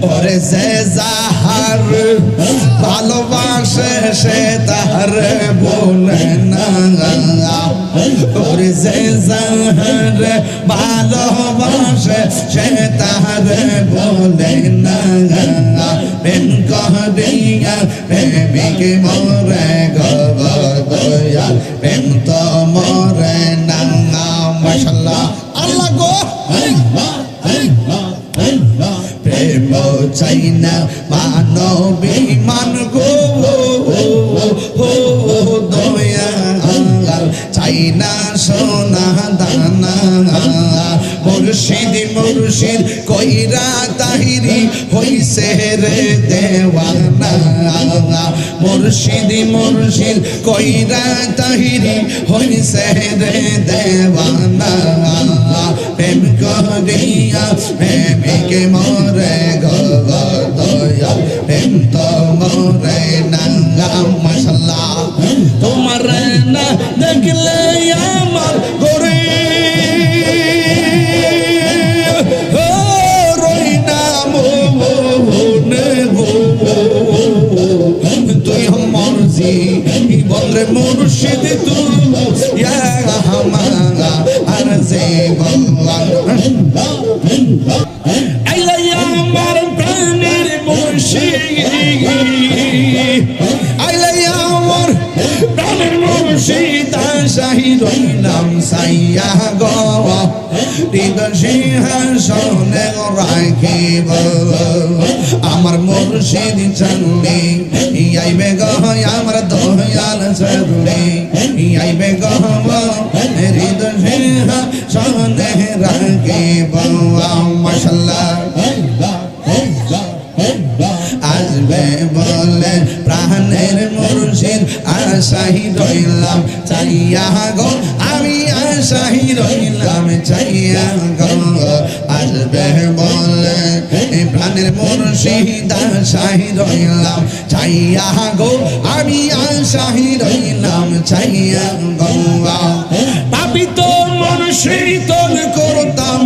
ওরে যে যাহার ভালোবাসে সে তাহার বলে না ওরে যে যাহার ভালোবাসে সে তাহার বলে না প্রেম করিয়া প্রেমিক মরে গো দয়াল প্রেম তো মরে না মাশাআল্লাহ আল্লাহ গো প্রেম চাই না মানবী মান গো দয়াল চাই না সোনা দানা মুর্শিদ মুর্শিদ কইরা তাহিরি হইছে রে দেওয়ানা মুর্শিদ মুর্শিদ কইরা তাহিরি হইছে রে দেওয়ানা প্রেম করিয়া প্রেমিক মরে গো দয়াল প্রেম তো মরে না মাশাআল্লাহ তোমার না দেখলে আমার গরে তুই মর্জি বলে মুর্শিদ তুই হামারা আর যে আমার প্রাণের মুর্শিদ আমার প্রাণের মুর্শিদ শাহী রইলাম সাইয়া গো হৃদয় সিংহাসনে রাখিব আমার মুর্শিদ চন্দি আইবে গো আমার দয়াল চন্দি আইবে গো হৃদয় সিংহাসনে রাখিব মাশাআল্লাহ আসবে বলে প্রাণের মুর্শিদ আশাই রইলাম চাইয়া গো আমি আশাই রইলাম চাইয়া গো আসবে বলে প্রাণের মুর্শিদ আশাই রইলাম চাইয়া গো আমি আশাই রইলাম চাইয়া গো পাপি তো মন শীতল করতাম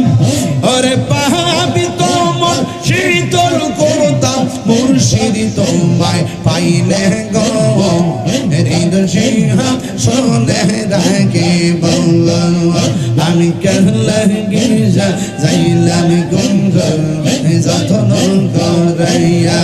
ওরে পাপি তো মন শীতল করতাম মুর্শিদ তোমায় পাইলে গো হৃদয় সিংহাসনে রাখিব আমি কেহলে গির্জা যাইলাম গঙ্গ যতন করাইয়া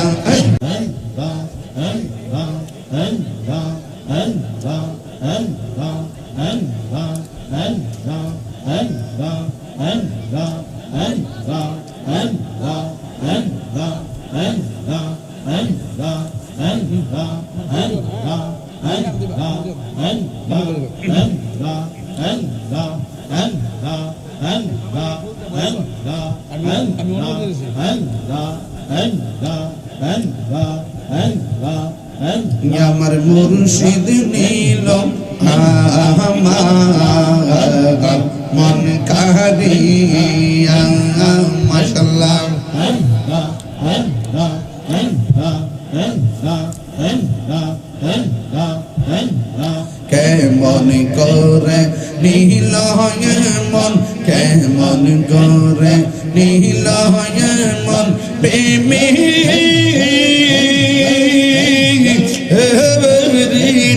আমার মুর্শিদ নীল আমার মন কারিয়া মাশাআল্লাহ কেমন করে নীল মন কেমন করে নীল মন প্রেমী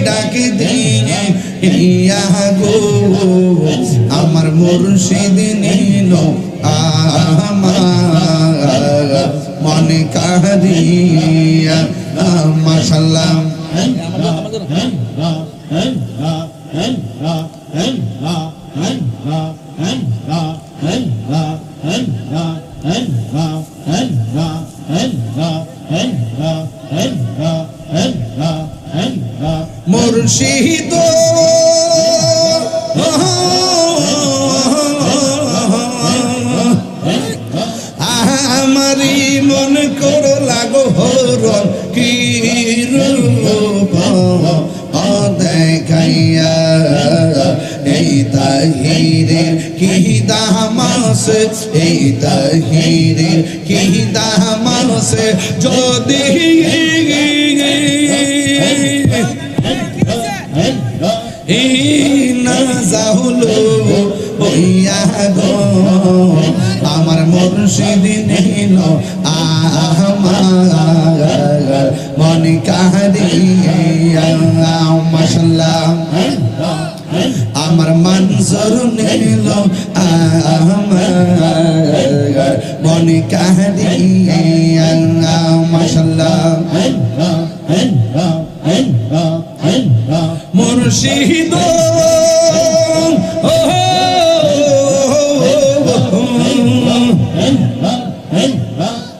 ডাক দিয়ে ইয়া গো আমার মুর্শিদ নীল আমার মন কারিয়া মাশাআল্লাহ মুর্শিদ আমারি মন করো লাগো হরণ কি রূপ দেখাইয়া এই তাহিরের কি দামাস এই তাহিরের কি দামাস যদি না যাহলো হইয়া গো আমার মুর্শিদ নীল দিয়া মাশাআল্লাহ মুর্শিদ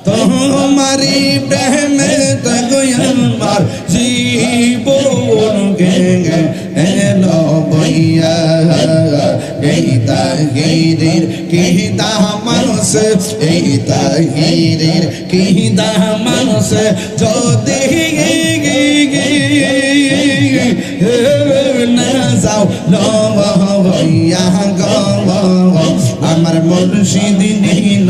তোমারি প্রেমে তগয়ার জীবন গে এলো বইয়া এই তাহিরের কি দামানস এই তাহিরের কি দামানস যদি না যাও লইয়া গো আমার মুর্শিদ নিল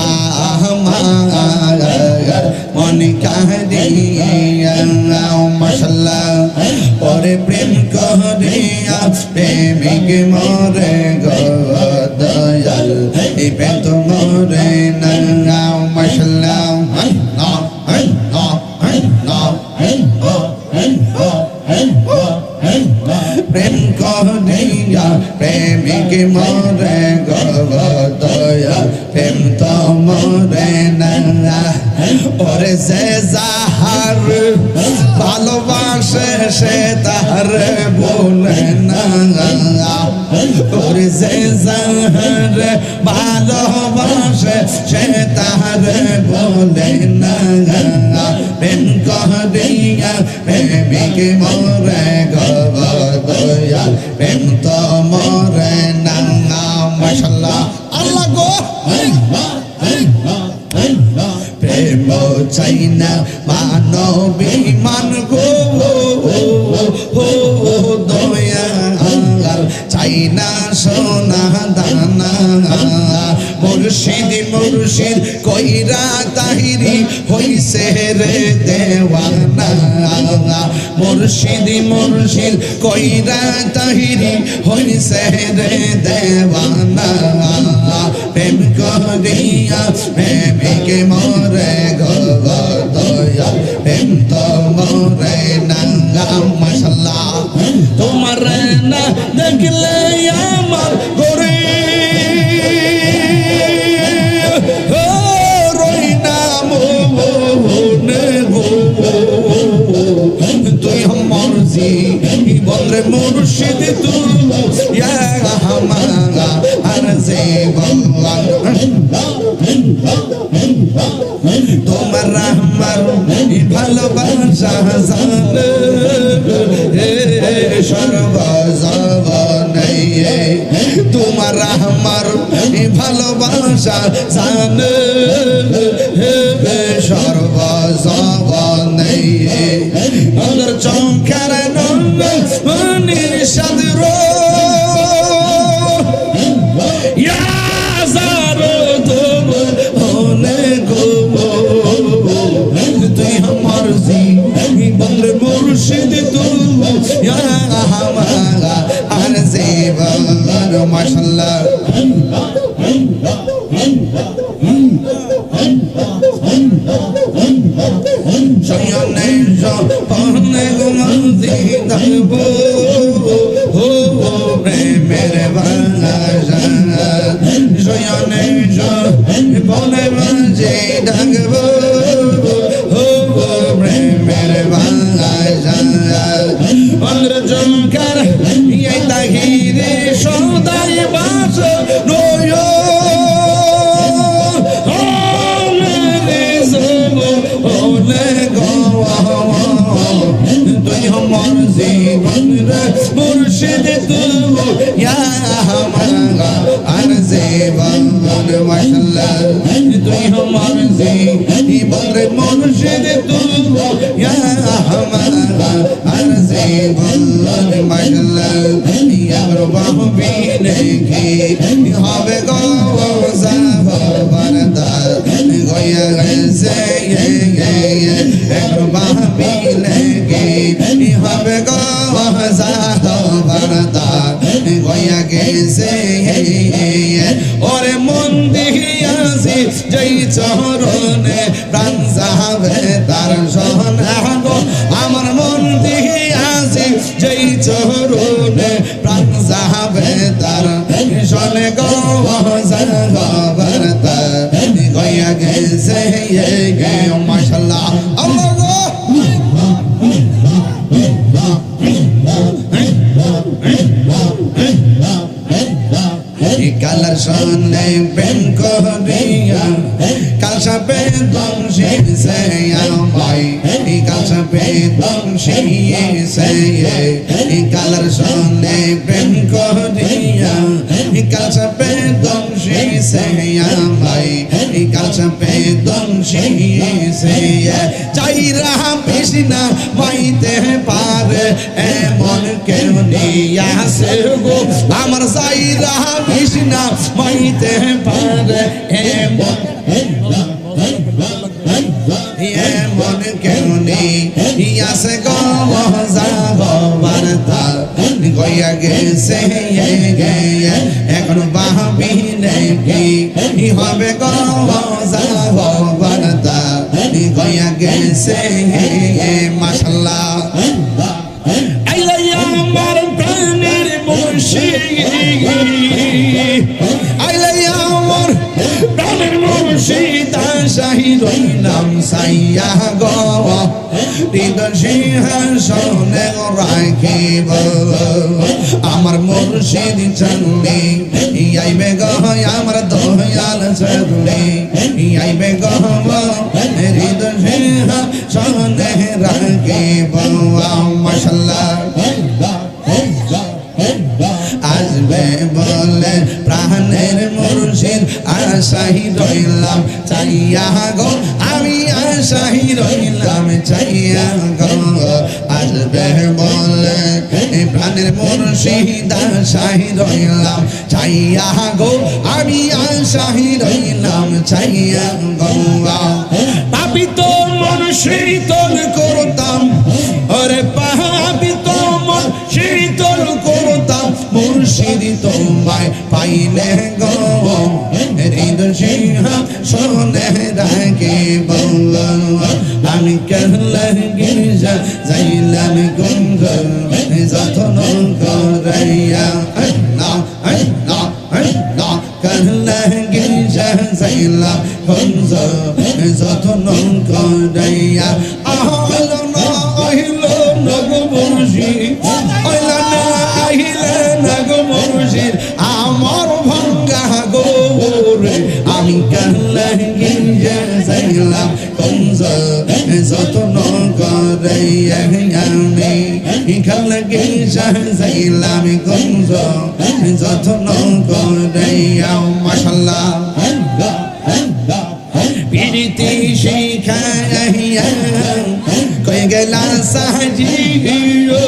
আমার মন কাহিয়া মাশাআল্লাহ ওরে প্রেম করিয়া প্রেমিক মরে গো দয়াল এই প্রেম তো মরে না মাশাআল্লাহ প্রেম করিয়া প্রেমিক মরে গো দয়াল প্রেম তো মরে না ওরে সে যাহার ভালোবাসে সে তাহার বলে না ওরে সে যাহার ভালোবাসে সে তাহার বলে না প্রেম করিয়া প্রেমিক মরে গো দয়াল প্রেম তো মরে না মাশাআল্লাহ আল্লাহ গো প্রেম চাই না মানবী মান গো দয়াল চাই না সোনা দানা মুর্শিদ মুর্শিদ কইরা তাহিরি হইছে রে দেওয়ানা মুর্শিদ মুর্শিদ কইরা তাহিরি হইছে রে দেওয়ানা প্রেম করিয়া প্রেমিক মরে গো দয়াল প্রেম তো মরে না মাশাআল্লাহ তোমার না দেখলে আমার গোরে রই না মনে গো তুই আমার জীবন রে মুর্শিদ তুই হামারা আর জীবন তোমার আমার ভালোবাসা জানে সর্বজীবনে তোমার আমার ভালোবাসা জানে সর্বজীবনে আমার চমকার নন্দির সাদর মুর্শিদ তুই হামারা আর জীবন মাশাআল্লাহ সয়নে সপনে গুমতি দাব হো প্রেমের বাসা সয়নে সপনে মঞ্জে ডাকব হো প্রেমের বাসা চমকার এই তাহিরে সদাই বাস নয় তুই আমার জীবন মুর্শিদ তুই হামারা আর জীবন মাশাআল্লাহ তুই আমার জীবন মুর্শিদ তুই হামারা আর জীবন মাশাআল্লাহ আমার বাহবি নেকি হবে গো যাব বরদার গয়া গেছে আমার বাহবি নেকি হবে গো যাব বরদার গয়া গেছে ওরে মন দিয়াছি যেই চরণে প্রাণ যাবে তার সোনা গো আমার মন দিয়াছি যেই চরণে প্রাণ যাবে তার সোনে গো যাব বরদার গয়া গেছে গেছে মাশাআল্লাহ আল্লাহ কালার সনে প্রেম করিয়া কালসা পে দংশে সে ভাই কালসা পে দংশে সে কালার সনে প্রেম করিয়া কালসা পে দংশে সে ভাই কালসা পে দংশে সে চাই রাহা পেশনা মাইতে পারে এমন কেউ নিয়া সে গো আমার চাই রাহা পেশনা মাইতে পারে এমন এমন কেউ নেই আসে গবারতা গইয়া গেছে এখন বাহাবি নেই হবে গবারতা গইয়া গেছে মাশাআল্লাহ আইলা আমার প্রাণের মুর্শিদ আইলা আমার প্রাণের মুর্শিদ শাহিদ নাম সাইয়া গো হৃদয় সিংহাসনে রাখিব আমার মুর্শিদ চলে আইবে গো আমার দয়াল চলে আইবে গো হৃদয় সিংহাসনে রাখিব মাশাআল্লাহ আসবে বলে প্রাণের মুর্শিদ আশাই রইলাম চাইয়া গো আমি আশাই রইলাম চাইয়া গো আসবে বলে প্রাণের মুর্শিদ আশাই রইলাম চাইয়া গো আমি আশাই রইলাম চাইয়া গো পাপি তো মন শীতল করতাম ওরে পাপি তো মন শীতল করতাম মুর্শিদ তোমায় পাইলে গো হৃদয় সিংহাসনে রাখিব আমি কেহলে গির্জা যাইলাম গঙ্গ যতন করাইয়া কেহলে গির্জা যাইলাম গঙ্গ যতন করাইয়া আহিল না আহিল না গো মুর্শিদ আমার ভাঙ্গা গোরে আমি কাল্লা গিঞ্জা যাইলাম কঞ্জ যতন করে আমি কাল্লা গিঞ্জা যাইলাম কঞ্জ যতন করে মাশাআল্লাহ পিরিতি শিখাইয়া কই গেলা সাজিও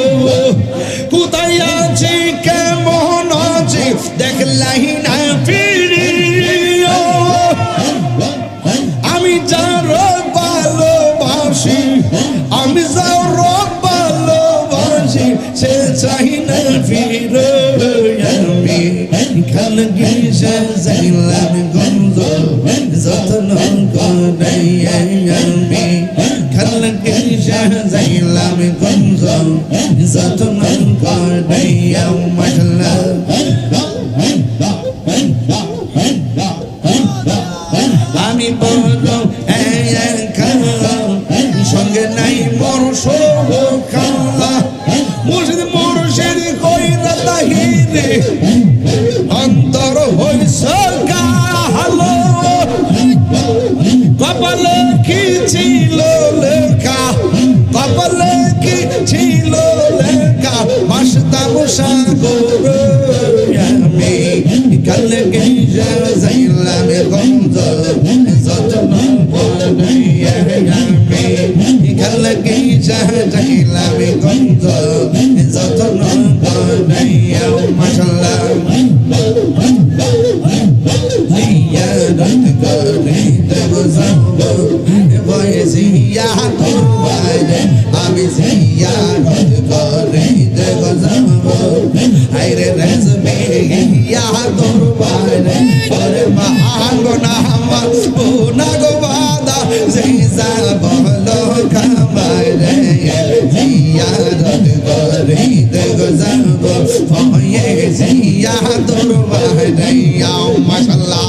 কোথায় আছে কেমন আছে দেখলাই না ফিরিও আমি যার ভালোবাসি আমি যার ভালোবাসি সে চাই না ফিরো আমি খাল গিয়ে যাইলাম গন্ধ যতন করে আমি খাল গিয়ে যাইলাম গন্ধ যতন করে মাশাআল্লাহ আমি বলবো সঙ্গে নাই মোর খালা মুর্শিদ মুর্শিদ কইরা তাহিরে অন্তর হইছ কালো কপালে কি ছিল লেখা কপালে কি ছিল লেখা মাসতাম সাগর আমি কালে গিয়ে যাইলাম গন্ধ যতন করে আমি কালে গিয়ে যাইলাম গন্ধ যতন করে মাশাআল্লাহ জিয়ারত করে দেব যাব বয়সিয়া করবারে আমি জিয়ারত করে দেব যাব আইরে রেজবে ইয়া দরবারে ওরে মাহাঙ্গো না আমার পুনা গো বাদা জিজা বলো কামারে জিয়ারত করে দেব যাব বয়সিয়া দরবারে মাশাআল্লাহ